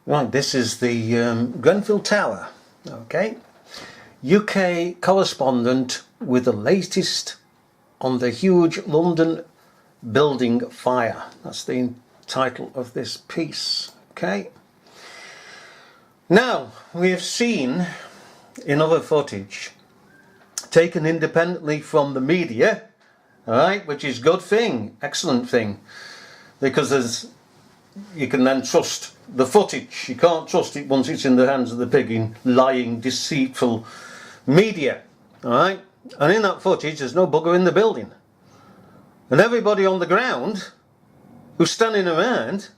Right, this is the Grenfell Tower, okay? UK correspondent with the latest on the huge London building fire. That's the title of this piece, okay? Now, we have seen in other footage taken independently from the media, alright, which is good thing, excellent thing, because you can then trust the footage. You can't trust it once it's in the hands of the pigging, lying, deceitful media, alright? And in that footage there's no bugger in the building. And everybody on the ground who's standing around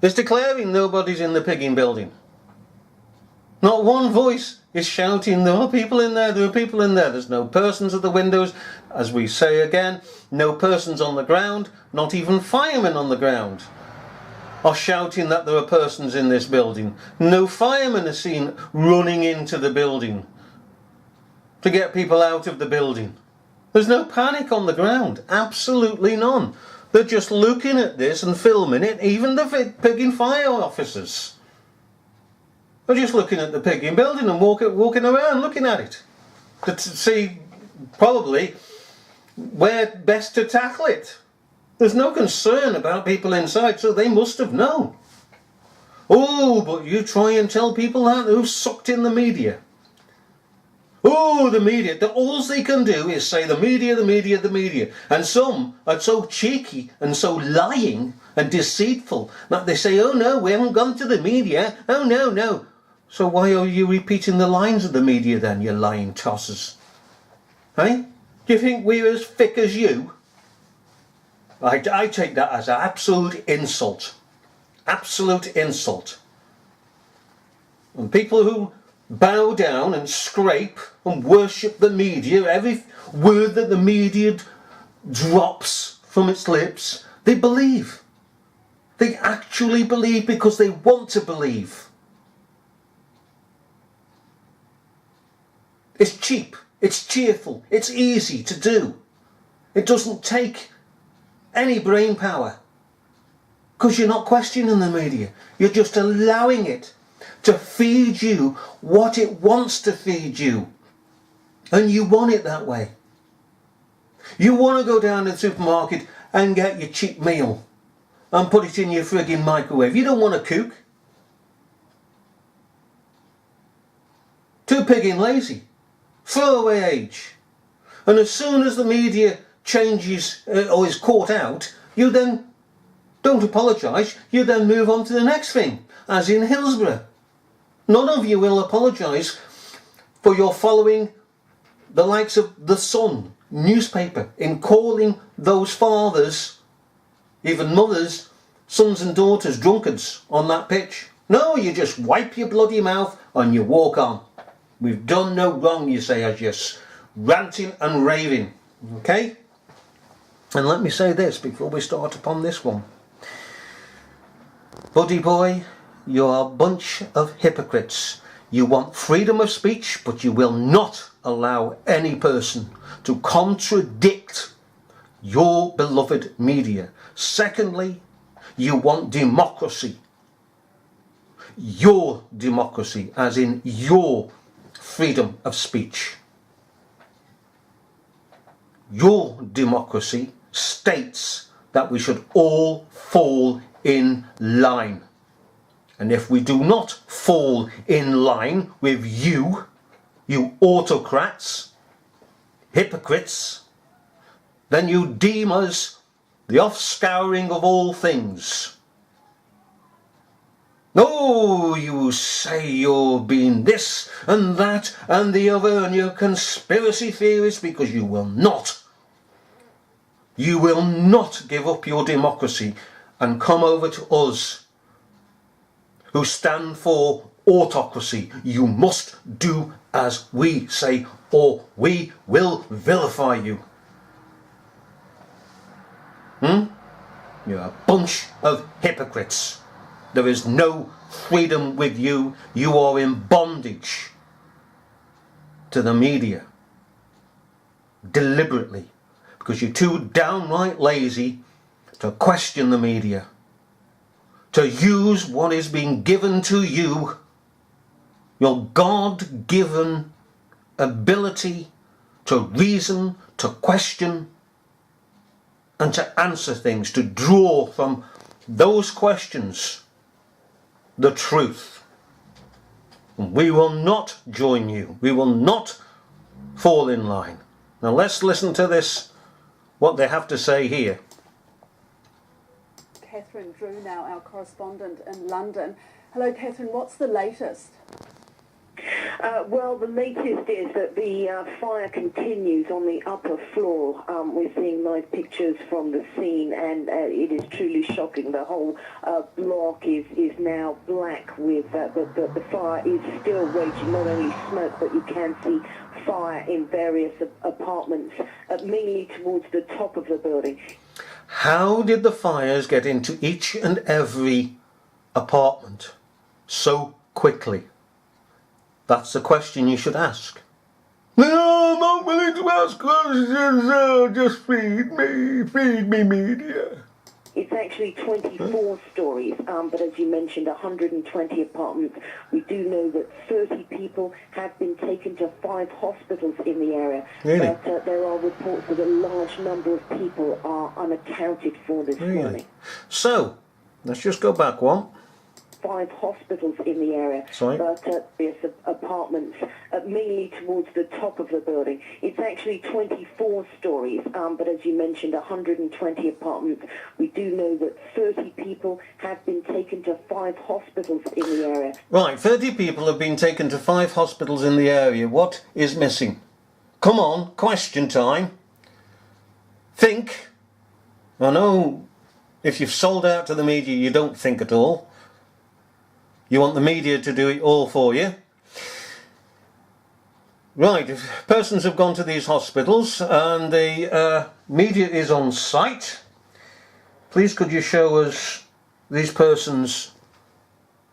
is declaring nobody's in the pigging building. Not one voice is shouting, there are people in there, there are people in there. There's no persons at the windows, as we say again, no persons on the ground, not even firemen on the ground are shouting that there are persons in this building. No firemen are seen running into the building to get people out of the building. There's no panic on the ground, absolutely none. They're just looking at this and filming it, even the pigging fire officers. They're just looking at the pigging building and walking around looking at it to see probably where best to tackle it. There's no concern about people inside, so they must have known. Oh, but you try and tell people that who've sucked in the media. Oh, the media. All they can do is say the media, the media, the media. And some are so cheeky and so lying and deceitful that they say, oh no, we haven't gone to the media. Oh no, no. So why are you repeating the lines of the media then, you lying tossers? Hey? Do you think we're as thick as you? I take that as an absolute insult. Absolute insult. And people who bow down and scrape and worship the media, every word that the media drops from its lips, they believe. They actually believe because they want to believe. It's cheap, it's cheerful, it's easy to do. It doesn't take any brain power because you're not questioning the media. You're just allowing it to feed you what it wants to feed you. And you want it that way. You want to go down to the supermarket and get your cheap meal and put it in your frigging microwave. You don't want to cook. Too pigging lazy. Throwaway age. And as soon as the media changes or is caught out, you then don't apologise, you then move on to the next thing, as in Hillsborough. None of you will apologise for your following the likes of The Sun newspaper in calling those fathers, even mothers, sons and daughters, drunkards on that pitch. No, you just wipe your bloody mouth and you walk on. We've done no wrong, you say, as you're ranting and raving. Okay? And let me say this before we start upon this one. Buddy boy, you're a bunch of hypocrites. You want freedom of speech, but you will not allow any person to contradict your beloved media. Secondly, you want democracy. Your democracy, as in your freedom of speech. Your democracy states that we should all fall in line. And if we do not fall in line with you, you autocrats, hypocrites, then you deem us the offscouring of all things. Oh, you say you're being this and that and the other and you're conspiracy theorists because you will not. You will not give up your democracy and come over to us who stand for autocracy. You must do as we say or we will vilify you. You're a bunch of hypocrites. There is no freedom with you. You are in bondage to the media. Deliberately. Because you're too downright lazy to question the media. to use what is being given to you, your God-given ability to reason, to question, and to answer things, to draw from those questions the truth. And we will not join you. We will not fall in line. Now let's listen to this, what they have to say here. Catherine Drew now, our correspondent in London. Hello Catherine, what's the latest? Well, the latest is that the fire continues on the upper floor. We're seeing live pictures from the scene, and it is truly shocking. The whole block is now black with the fire is still raging, not only smoke, but you can see fire in various apartments, mainly towards the top of the building. How did the fires get into each and every apartment so quickly? That's the question you should ask. No, I'm not willing to ask questions. Just feed me media. It's actually 24 stories, but as you mentioned, 120 apartments. We do know that 30 people have been taken to 5 hospitals in the area. Really? But there are reports that a large number of people are unaccounted for this morning. So, let's just go back one. 5 hospitals in the area, Sorry? but there's apartments mainly towards the top of the building. It's actually 24 stories, but as you mentioned, 120 apartments. We do know that 30 people have been taken to 5 hospitals in the area. Right, 30 people have been taken to 5 hospitals in the area. What is missing? Come on, question time. Think. I know if you've sold out to the media, you don't think at all. You want the media to do it all for you. Right, if persons have gone to these hospitals and the media is on site, please could you show us these persons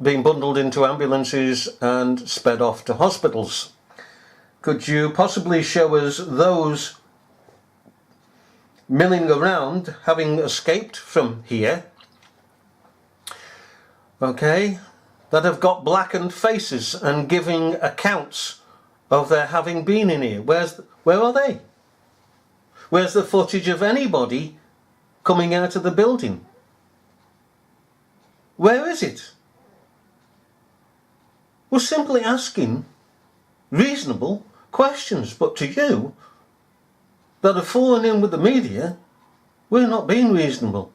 being bundled into ambulances and sped off to hospitals? Could you possibly show us those milling around having escaped from here? Okay. That have got blackened faces and giving accounts of their having been in here. Where are they? Where's the footage of anybody coming out of the building? Where is it? We're simply asking reasonable questions, but to you that have fallen in with the media, we're not being reasonable.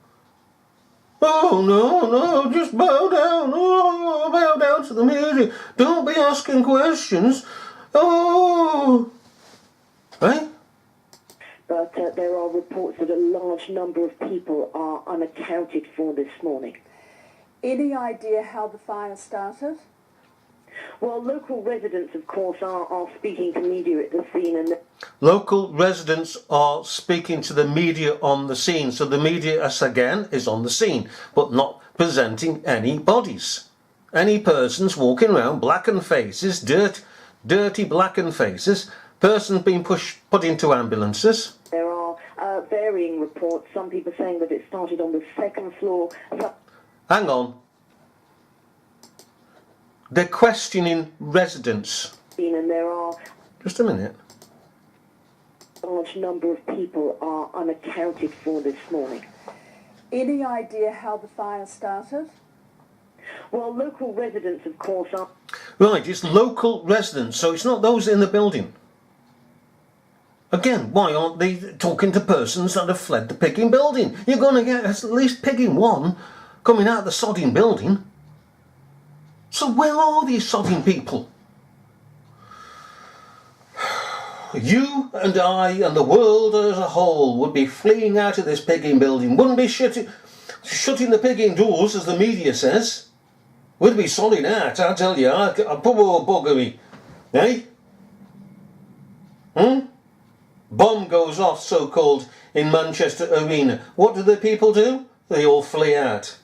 Oh, no, just bow down. Oh, bow down to the media. Don't be asking questions. Oh. Right? But there are reports that a large number of people are unaccounted for this morning. Any idea how the fire started? Well, local residents, of course, are speaking to media at the scene. And local residents are speaking to the media on the scene. So the media, as again, is on the scene, but not presenting any bodies. Any persons walking around, blackened faces, dirty blackened faces, persons being put into ambulances. There are varying reports. Some people saying that it started on the 2nd floor. Hang on. They're questioning residents. And there are just a minute. A large number of people are unaccounted for this morning. Any idea how the fire started? Well, local residents, of course, are... Right, it's local residents, so it's not those in the building. Again, why aren't they talking to persons that have fled the pigging building? You're going to get at least pigging one coming out of the sodding building. So where are these sodding people? You and I and the world as a whole would be fleeing out of this pigging building. Wouldn't be shutting the pigging doors, as the media says. We'd be solid out, I tell you. Poor buggery. Eh? Bomb goes off, so-called, in Manchester Arena. What do the people do? They all flee out.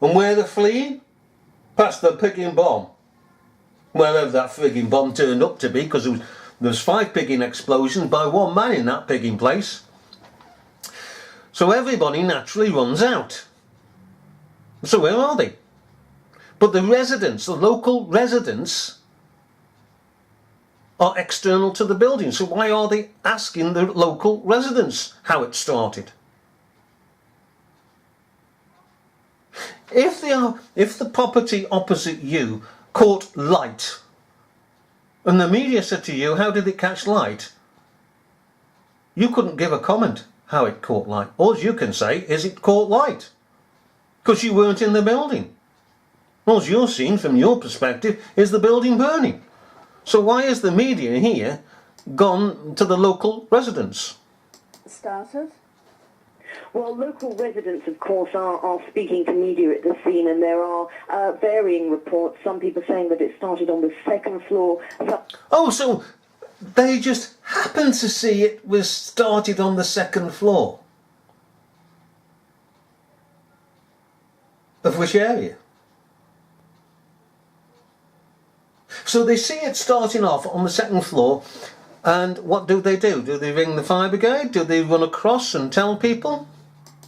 And where they're fleeing? Past the pigging bomb. Wherever that frigging bomb turned up to be, because there was 5 pigging explosions by 1 man in that pigging place. So everybody naturally runs out. So where are they? But the residents, the local residents, are external to the building. So why are they asking the local residents how it started? If the property opposite you caught light, and the media said to you, how did it catch light? You couldn't give a comment how it caught light. All you can say is it caught light, because you weren't in the building. All you're seeing from your perspective is the building burning. So why is the media here gone to the local residents? Started. Well, local residents, of course, are speaking to media at the scene, and there are varying reports. Some people saying that it started on the second floor. Oh, so they just happened to see it was started on the second floor. Of which area? So they see it starting off on the second floor, and what do? Do they ring the fire brigade? Do they run across and tell people?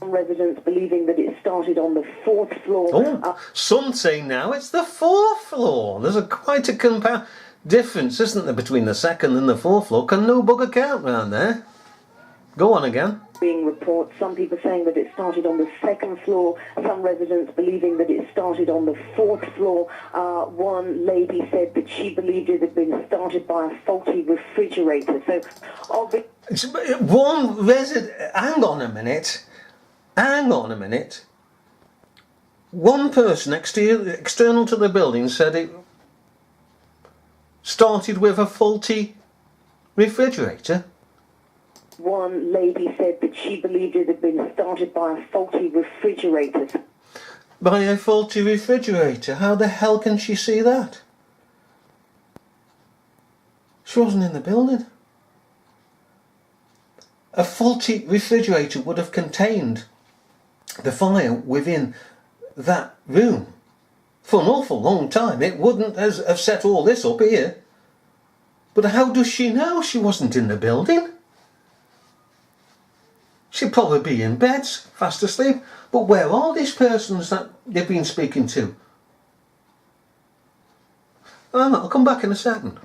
Residents believing that it started on the fourth floor. Oh, some say now it's the fourth floor. There's quite a difference, isn't there, between the second and the fourth floor? Can no bugger count round there? Go on again. Being reports, some people saying that it started on the second floor, some residents believing that it started on the fourth floor. One lady said that she believed it had been started by a faulty refrigerator. So, one resident. Hang on a minute. One person external to the building said it started with a faulty refrigerator. One lady said that she believed it had been started by a faulty refrigerator. By a faulty refrigerator? How the hell can she see that? She wasn't in the building. A faulty refrigerator would have contained the fire within that room for an awful long time. It wouldn't have set all this up here. But how does she know she wasn't in the building? She'd probably be in bed, fast asleep. But where are these persons that they've been speaking to? I'll come back in a second.